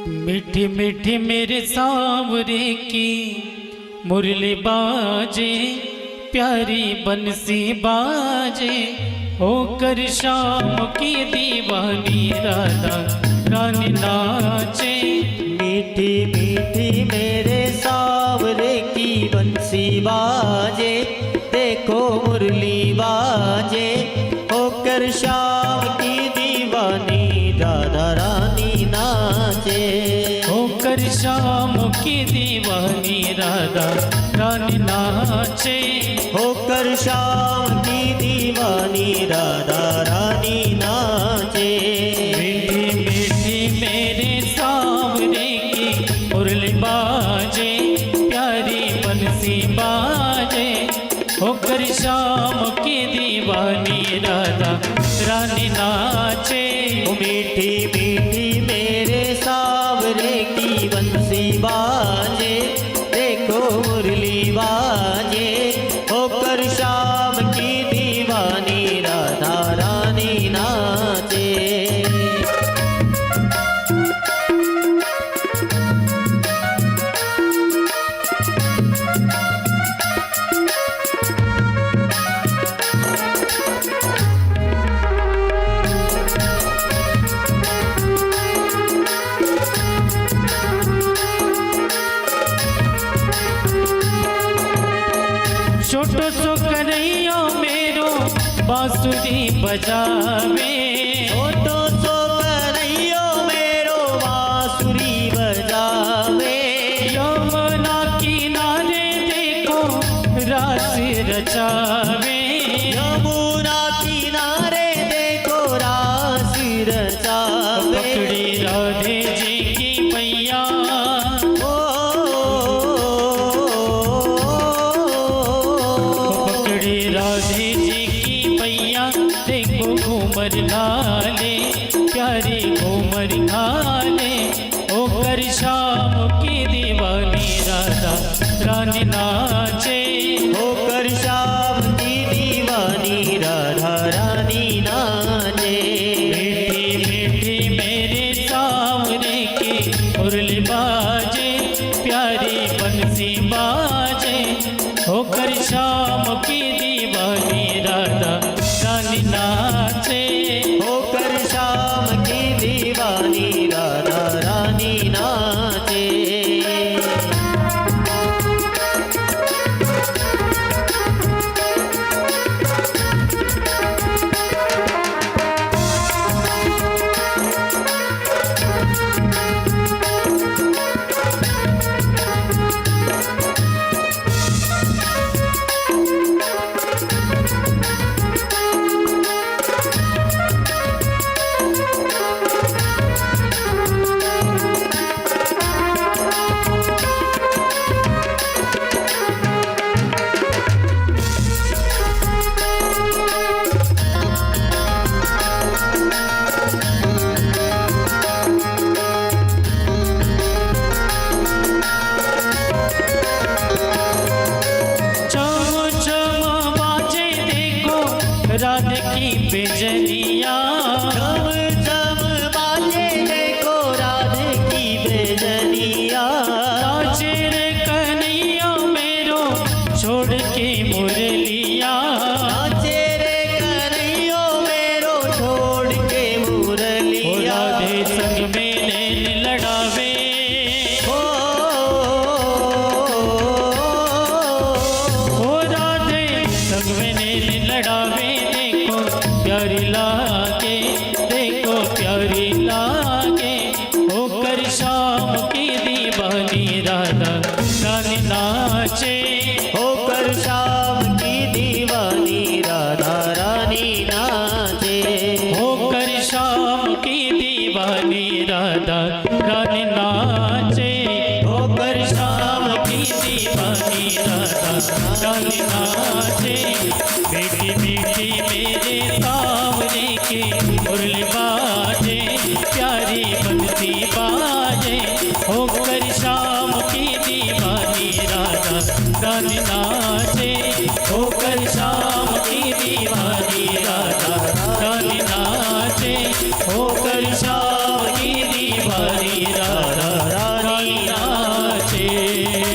मीठी मीठी मेरे सांवरे की मुरली बाजे, प्यारी बंसी बाजे, होकर शाम की दीवानी राधा रानी नाचे। मीठी मीठी मेरे सांवरे की बंसी बाजे, देखो मुरली बाजे, होकर शाम की दीवानी राधा रानी नाचे। होकर शाम की दीवानी राधा रानी नाचे। होकर शाम की दीवानी राधा रानी नाचे। मीठी मीठी मेरे सांवरे की मुरली बाजे, प्यारी बंसी बाजे, होकर शाम की दीवानी राधा रानी नाचे। मीठी मीठी मेरे सांवरे की बंसी बाजे, देखो मुरली बाजे, होकर शाम की दीवानी राधा रानी नाचे। छोटो सो कन्हैया मेरो बांसुरी बजावे। छोटो सो कन्हैया मेरो बांसुरी बजावे। यमुना किनारे देखो रास रचावे। यमुना किनारे देखो रास रचावे। पकड़ी राधे जी की मैया, राधे जी की मैया, देखो घूमर घाले, प्यारे घूमर घाले, होकर शाम की दीवानी राधा रानी नाचे। होकर शाम की दीवानी राधा रानी नाचे। मीठी मीठी मेरे सांवरे की मुरली बाजे, प्यारी बंसी बाजे, होकर शाम की दीवानी राधा रानी नाचे। होकर शाम की दीवानी राधा रानी नाचे। राधे की बेजनिया, झम झम बाजे देखो राधे की बेजनिया। नाचे रे कन्हैया मेरो छोड़ के मुरलिया। नाचे रे कन्हैया मेरो छोड़ के मुरलिया। राधे संग में नैन लड़ावे। ओ राधे संग में नैन लड़ावे, प्यारी लागे, देखो प्यारी लागे, होकर शाम की दीवानी राधा रानी नाचे। होकर शाम की दीवानी राधा रानी नाचे। होकर शाम की दीवानी राधा रानी नाचे। होकर शाम की दीवानी राधा रानी नाचे। मीठी मीठी मेरे सांवरे की मुरली बाजे, प्यारी बंसी बाजे, होकर शाम की दीवानी राधा रानी नाचे। होकर शाम की